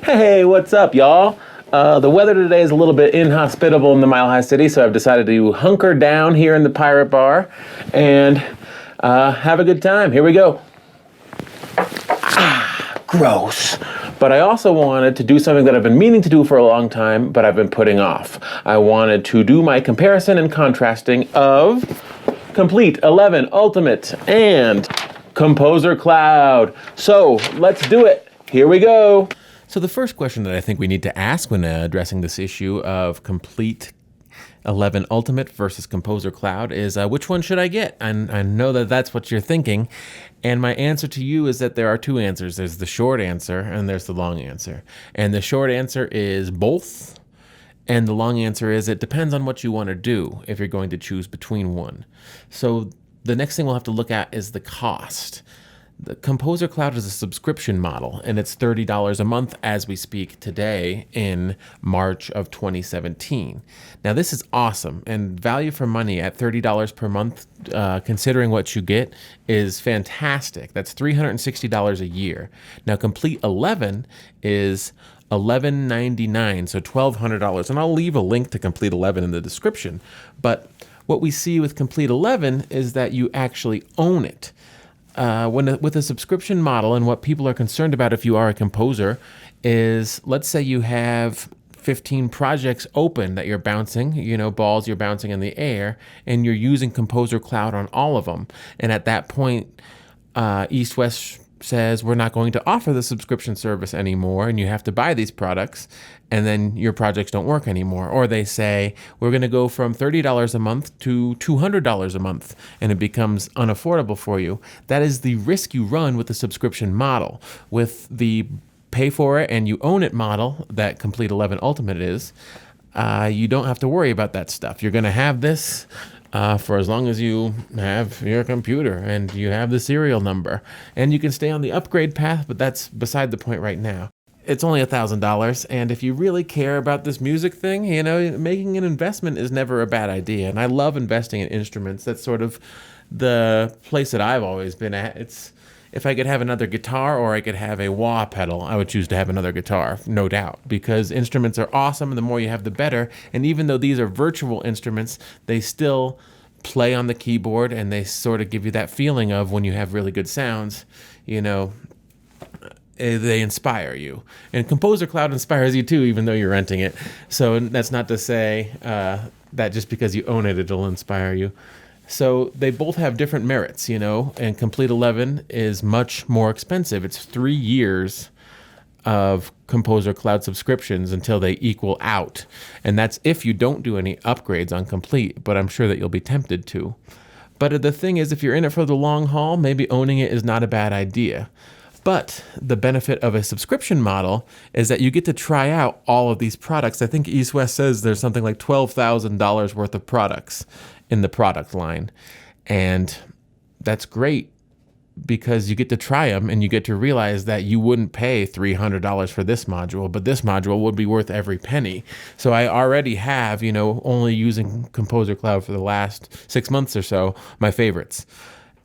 Hey, what's up, y'all? The weather today is a little bit inhospitable in the Mile High City, so I've decided to hunker down here in the Pirate Bar and have a good time. Here we go. Gross. But I also wanted to do something that I've been meaning to do for a long time, but I've been putting off. I wanted to do my comparison and contrasting of Komplete 11 Ultimate and Composer Cloud. So let's do it. Here we go. So the first question that I think we need to ask when addressing this issue of Komplete 11 Ultimate versus Composer Cloud is which one should I get? And I know that that's what you're thinking. And my answer to you is that there are two answers. There's the short answer and there's the long answer. And the short answer is both. And the long answer is it depends on what you want to do if you're going to choose between one. So the next thing we'll have to look at is the cost. The Composer Cloud is a subscription model, and it's $30 a month as we speak today in March of 2017. Now, this is awesome, and value for money at $30 per month, considering what you get, is fantastic. That's $360 a year. Now, Komplete 11 is $11.99, so $1,200, and I'll leave a link to Komplete 11 in the description. But what we see with Komplete 11 is that you actually own it. With a subscription model, and what people are concerned about if you are a composer is, let's say you have 15 projects open that you're bouncing, balls you're bouncing in the air, and you're using Composer Cloud on all of them. And at that point, East West says, we're not going to offer the subscription service anymore, and you have to buy these products, and then your projects don't work anymore. Or they say, we're going to go from $30 a month to $200 a month, and it becomes unaffordable for you. That is the risk you run with the subscription model. With the pay for it and you own it model that Komplete 11 Ultimate is, you don't have to worry about that stuff. You're going to have this for as long as you have your computer and you have the serial number, and you can stay on the upgrade path, but that's beside the point right now. It's only $1,000, and if you really care about this music thing, making an investment is never a bad idea. And I love investing in instruments. That's sort of the place that I've always been at. It's if I could have another guitar or I could have a wah pedal, I would choose to have another guitar, no doubt, because instruments are awesome, and the more you have, the better. And even though these are virtual instruments, they still play on the keyboard, and they sort of give you that feeling of when you have really good sounds, they inspire you. And Composer Cloud inspires you too, even though you're renting it. So that's not to say that just because you own it, it'll inspire you. So they both have different merits, and Komplete 11 is much more expensive. It's 3 years of Composer Cloud subscriptions until they equal out. And that's if you don't do any upgrades on Komplete, but I'm sure that you'll be tempted to. But the thing is, if you're in it for the long haul, maybe owning it is not a bad idea. But the benefit of a subscription model is that you get to try out all of these products. I think East West says there's something like $12,000 worth of products in the product line. And that's great because you get to try them and you get to realize that you wouldn't pay $300 for this module, but this module would be worth every penny. So I already have, only using Composer Cloud for the last 6 months or so, my favorites.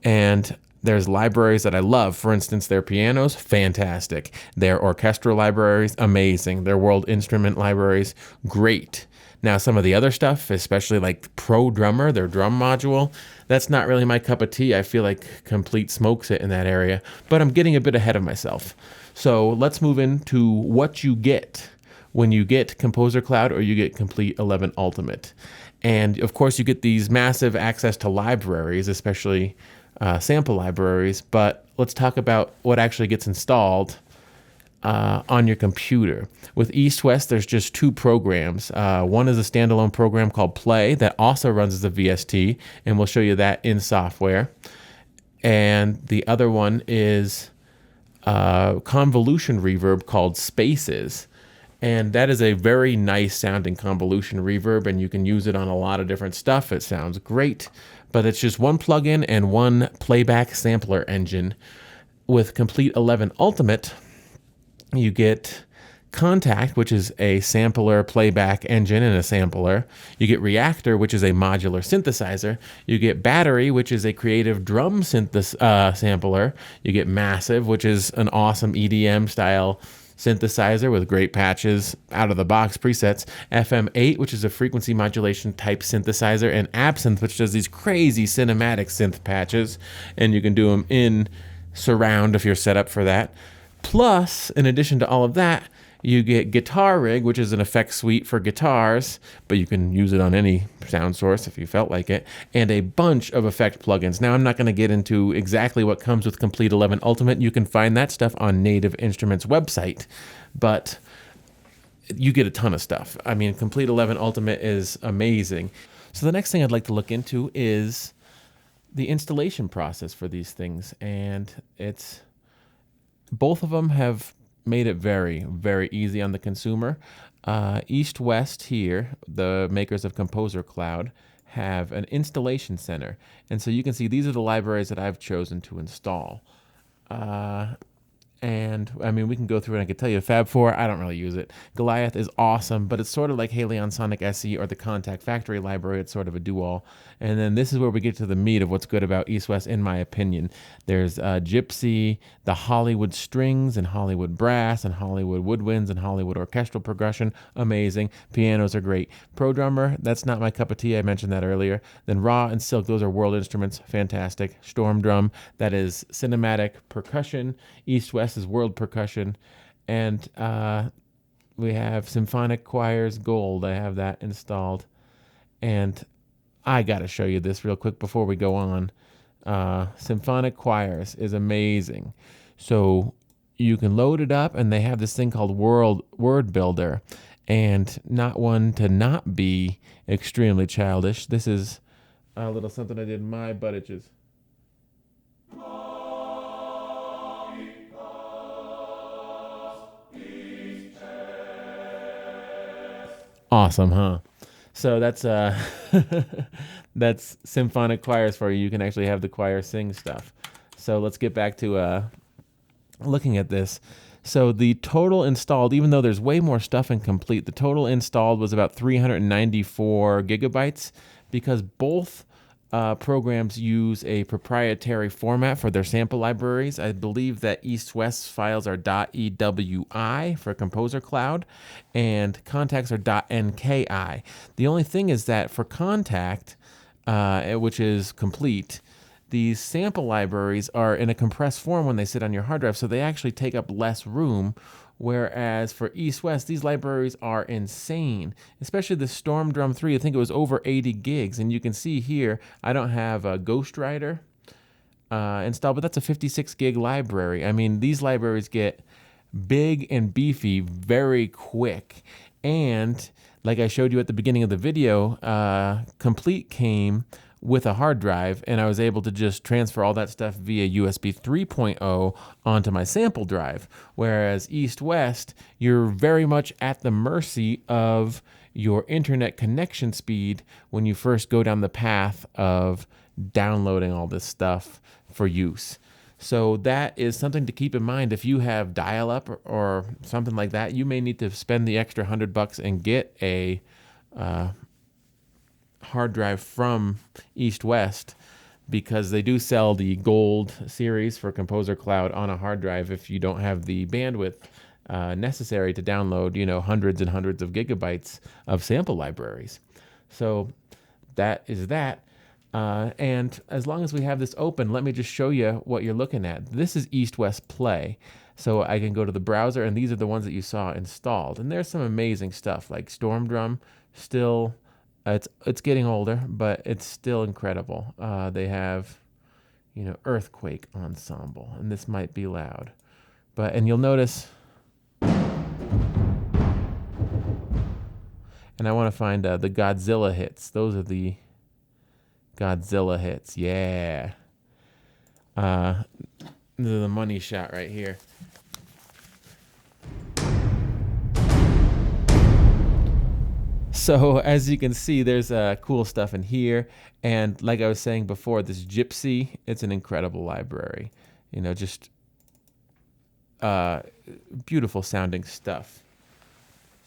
And there's libraries that I love. For instance, their pianos, fantastic. Their orchestral libraries, amazing. Their world instrument libraries, great. Now, some of the other stuff, especially like Pro Drummer, their drum module, that's not really my cup of tea. I feel like Komplete smokes it in that area, but I'm getting a bit ahead of myself. So let's move into what you get when you get Composer Cloud or you get Komplete 11 Ultimate. And of course, you get these massive access to libraries, especially sample libraries, but let's talk about what actually gets installed on your computer. With East West, there's just 2 programs. One is a standalone program called Play that also runs as a VST, and we'll show you that in software. And the other one is convolution reverb called Spaces. And that is a very nice sounding convolution reverb, and you can use it on a lot of different stuff. It sounds great, but it's just one plugin and one playback sampler engine. With Komplete 11 Ultimate, you get Contact, which is a sampler playback engine and a sampler. You get Reactor, which is a modular synthesizer. You get Battery, which is a creative drum sampler. You get Massive, which is an awesome EDM style synthesizer with great patches, out of the box presets, FM8, which is a frequency modulation type synthesizer, and Absinthe, which does these crazy cinematic synth patches, and you can do them in surround if you're set up for that. Plus, in addition to all of that, you get Guitar Rig, which is an effect suite for guitars, but you can use it on any sound source if you felt like it, and a bunch of effect plugins. Now, I'm not going to get into exactly what comes with Komplete 11 Ultimate. You can find that stuff on Native Instruments' website, but you get a ton of stuff. I mean, Komplete 11 Ultimate is amazing. So the next thing I'd like to look into is the installation process for these things, and both of them have made it very, very easy on the consumer. East West here, the makers of Composer Cloud, have an installation center. And so you can see these are the libraries that I've chosen to install. And I mean, we can go through it. I can tell you Fab 4, I don't really use it. Goliath is awesome, but it's sort of like Halion Sonic SE or the Contact Factory library. It's sort of a do-all. And then this is where we get to the meat of what's good about East West, in my opinion. There's Gypsy, the Hollywood Strings and Hollywood Brass and Hollywood Woodwinds and Hollywood Orchestral Progression. Amazing. Pianos are great. Pro Drummer, that's not my cup of tea. I mentioned that earlier. Then Raw and Silk, those are world instruments. Fantastic. Storm Drum, that is cinematic percussion. East West is world percussion. And we have Symphonic Choirs Gold. I have that installed. And I got to show you this real quick before we go on. Symphonic Choirs is amazing. So you can load it up, and they have this thing called Word Builder, and not one to not be extremely childish. This is a little something I did in my buttages. Awesome, huh? So that's that's symphonic choirs for you. You can actually have the choir sing stuff. So let's get back to looking at this. So the total installed, even though there's way more stuff in Komplete, the total installed was about 394 gigabytes, because both programs use a proprietary format for their sample libraries. I believe that East-West files are .ewi for Composer Cloud, and contacts are .nki. The only thing is that for Contact, which is Komplete, these sample libraries are in a compressed form when they sit on your hard drive, so they actually take up less room. Whereas for East-West, these libraries are insane, especially the Storm Drum 3. I think it was over 80 gigs. And you can see here, I don't have a Ghostwriter installed, but that's a 56 gig library. I mean, these libraries get big and beefy very quick. And like I showed you at the beginning of the video, Komplete came with a hard drive, and I was able to just transfer all that stuff via USB 3.0 onto my sample drive. Whereas East-West, you're very much at the mercy of your internet connection speed when you first go down the path of downloading all this stuff for use. So that is something to keep in mind. If you have dial-up or something like that, you may need to spend the extra $100 and get a hard drive from East-West, because they do sell the Gold series for Composer Cloud on a hard drive if you don't have the bandwidth necessary to download, hundreds and hundreds of gigabytes of sample libraries. So that is that. And as long as we have this open, let me just show you what you're looking at. This is East-West Play. So I can go to the browser, and these are the ones that you saw installed. And there's some amazing stuff like Storm Drum, still. It's getting older, but it's still incredible. They have, Earthquake Ensemble, and this might be loud, and you'll notice. And I want to find the Godzilla hits. Those are the Godzilla hits. Yeah. This is the money shot right here. So as you can see, there's cool stuff in here. And like I was saying before, this Gypsy, it's an incredible library. Just beautiful sounding stuff.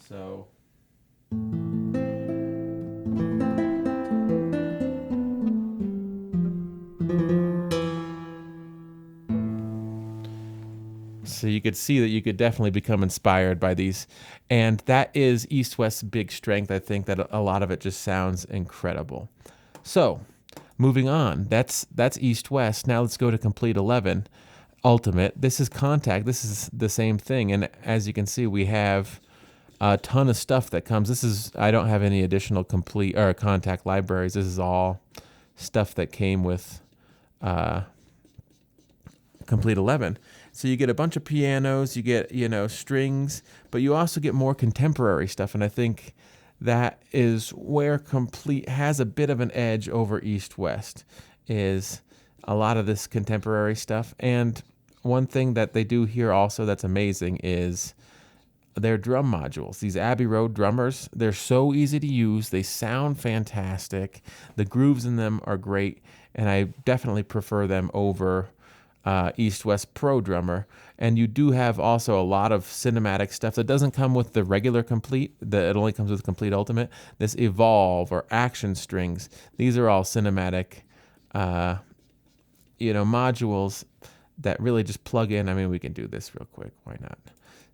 So So you could see that you could definitely become inspired by these. And that is East West's big strength. I think that a lot of it just sounds incredible. So moving on, that's East West. Now let's go to Komplete 11 Ultimate. This is Contact. This is the same thing. And as you can see, we have a ton of stuff that comes. I don't have any additional Complete or Contact libraries. This is all stuff that came with Komplete 11. So you get a bunch of pianos, you get, strings, but you also get more contemporary stuff. And I think that is where Komplete has a bit of an edge over East West, is a lot of this contemporary stuff. And one thing that they do here also that's amazing is their drum modules. These Abbey Road drummers, they're so easy to use. They sound fantastic. The grooves in them are great. And I definitely prefer them over East West Pro Drummer. And you do have also a lot of cinematic stuff that doesn't come with the regular Komplete. It only comes with Komplete Ultimate. This Evolve or Action strings, these are all cinematic modules that really just plug in. I mean, we can do this real quick. Why not?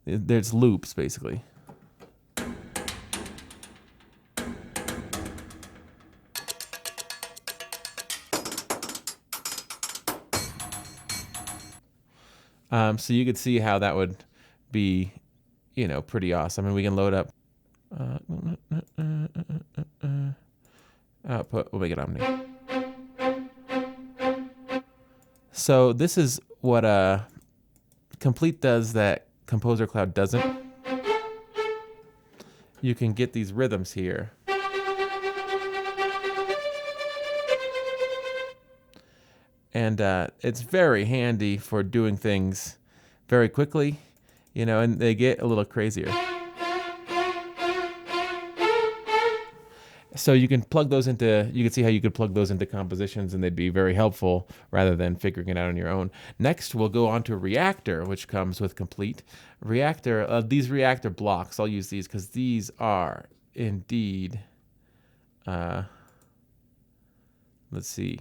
There's loops, basically. So you could see how that would be, pretty awesome. And we can load up output. We'll make it Omni. So this is what Komplete does that Composer Cloud doesn't. You can get these rhythms here. And it's very handy for doing things very quickly, and they get a little crazier. So you can plug those into, you can see how you could plug those into compositions and they'd be very helpful rather than figuring it out on your own. Next, we'll go on to Reactor, which comes with Komplete. Reactor, these Reactor blocks, I'll use these because these are indeed, let's see.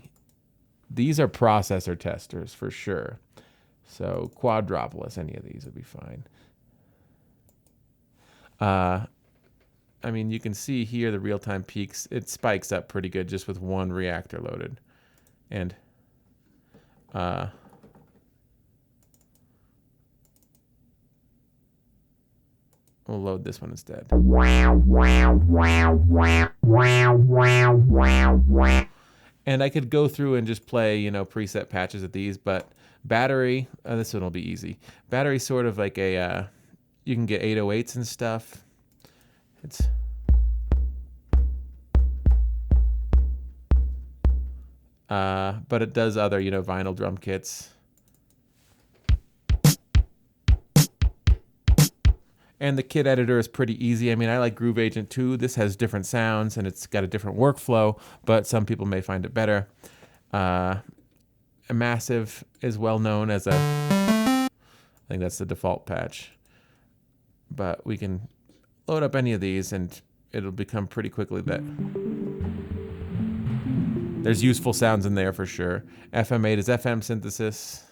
These are processor testers for sure. So Quadropolis, any of these would be fine. I mean, you can see here the real-time peaks. It spikes up pretty good just with one reactor loaded. And we'll load this one instead. And I could go through and just play, preset patches of these, but battery, this one will be easy. Battery's sort of like a, you can get 808s and stuff. But it does other, vinyl drum kits. And the kit editor is pretty easy. I mean, I like Groove Agent too. This has different sounds and it's got a different workflow, but some people may find it better. Massive is well known as I think that's the default patch. But we can load up any of these and it'll become pretty quickly that there's useful sounds in there for sure. FM8 is FM synthesis.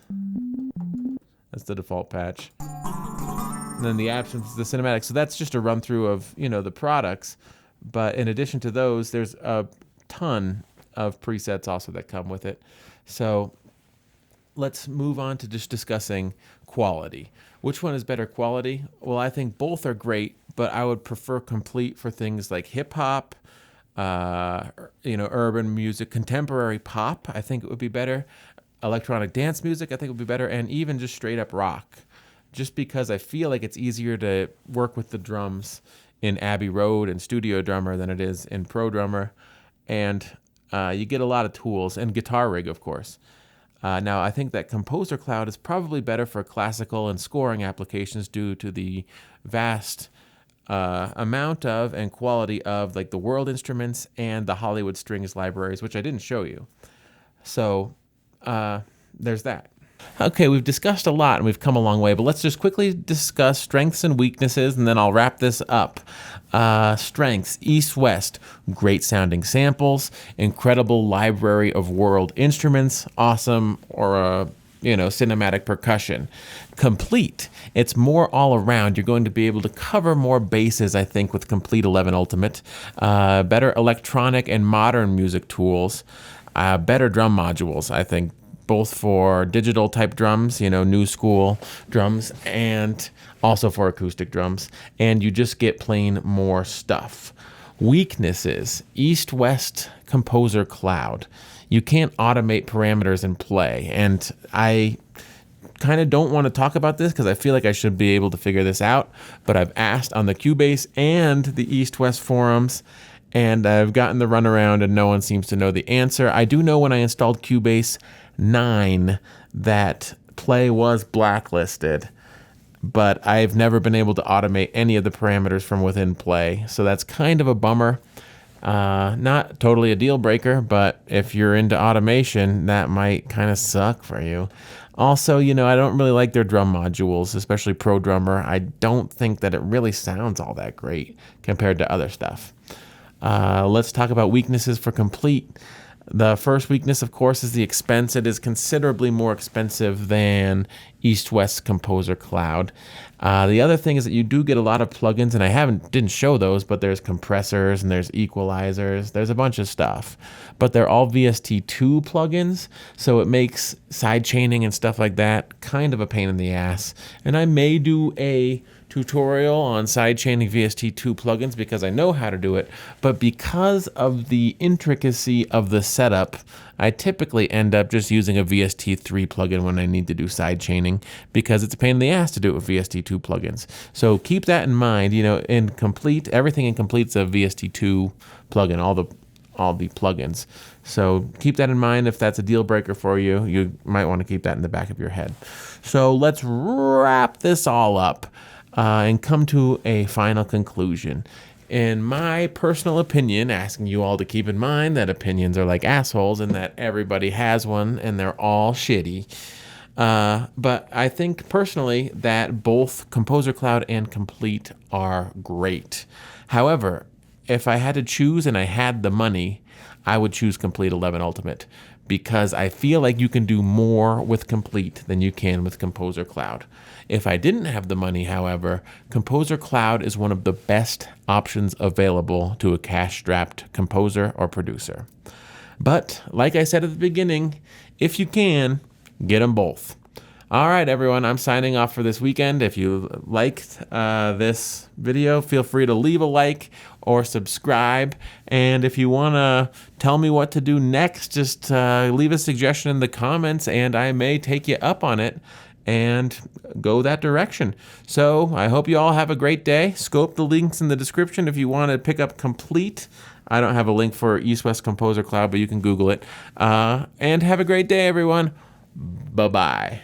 That's the default patch. And then the absence is the cinematic. So that's just a run through of, the products. But in addition to those, there's a ton of presets also that come with it. So let's move on to just discussing quality. Which one is better quality? Well, I think both are great, but I would prefer Komplete for things like hip hop, urban music, contemporary pop. I think it would be better. Electronic dance music, I think would be better, and even just straight up rock. Just because I feel like it's easier to work with the drums in Abbey Road and Studio Drummer than it is in Pro Drummer. And you get a lot of tools, and Guitar Rig, of course. Now, I think that Composer Cloud is probably better for classical and scoring applications due to the vast amount of and quality of like the world instruments and the Hollywood strings libraries, which I didn't show you. So there's that. Okay, we've discussed a lot and we've come a long way, but let's just quickly discuss strengths and weaknesses and then I'll wrap this up. Strengths, East-West, great sounding samples, incredible library of world instruments, awesome or cinematic percussion. Komplete, it's more all around. You're going to be able to cover more bases, I think, with Komplete 11 Ultimate. Better electronic and modern music tools. Better drum modules, I think, both for digital type drums, new school drums, and also for acoustic drums. And you just get plain more stuff. Weaknesses: East-West Composer Cloud. You can't automate parameters in Play. And I kind of don't want to talk about this because I feel like I should be able to figure this out. But I've asked on the Cubase and the East-West forums, and I've gotten the runaround, and no one seems to know the answer. I do know when I installed Cubase 9 that Play was blacklisted, but I've never been able to automate any of the parameters from within Play. So that's kind of a bummer. Not totally a deal breaker, but if you're into automation, that might kind of suck for you. Also, I don't really like their drum modules, especially Pro Drummer. I don't think that it really sounds all that great compared to other stuff. Let's talk about weaknesses for Komplete. The first weakness, of course, is the expense. It is considerably more expensive than East-West Composer Cloud. The other thing is that you do get a lot of plugins, and I didn't show those, but there's compressors and there's equalizers. There's a bunch of stuff, but they're all VST2 plugins, so it makes side chaining and stuff like that kind of a pain in the ass. And I may do a tutorial on sidechaining VST2 plugins because I know how to do it, but because of the intricacy of the setup, I typically end up just using a VST3 plugin when I need to do sidechaining because it's a pain in the ass to do it with VST2 plugins. So keep that in mind. In Komplete, everything in Komplete's a VST2 plugin, all the plugins. So keep that in mind. If that's a deal breaker for you, you might want to keep that in the back of your head. So let's wrap this all up and come to a final conclusion. In my personal opinion, asking you all to keep in mind that opinions are like assholes and that everybody has one and they're all shitty. But I think personally that both Composer Cloud and Komplete are great. However, if I had to choose and I had the money, I would choose Komplete 11 Ultimate because I feel like you can do more with Komplete than you can with Composer Cloud. If I didn't have the money, however, Composer Cloud is one of the best options available to a cash-strapped composer or producer. But, like I said at the beginning, if you can, get them both. All right, everyone, I'm signing off for this weekend. If you liked this video, feel free to leave a like or subscribe. And if you want to tell me what to do next, just leave a suggestion in the comments, and I may take you up on it and go that direction. So I hope you all have a great day. Scope the links in the description if you want to pick up Komplete. I don't have a link for East-West Composer Cloud, but you can Google it. And have a great day, everyone. Bye-bye.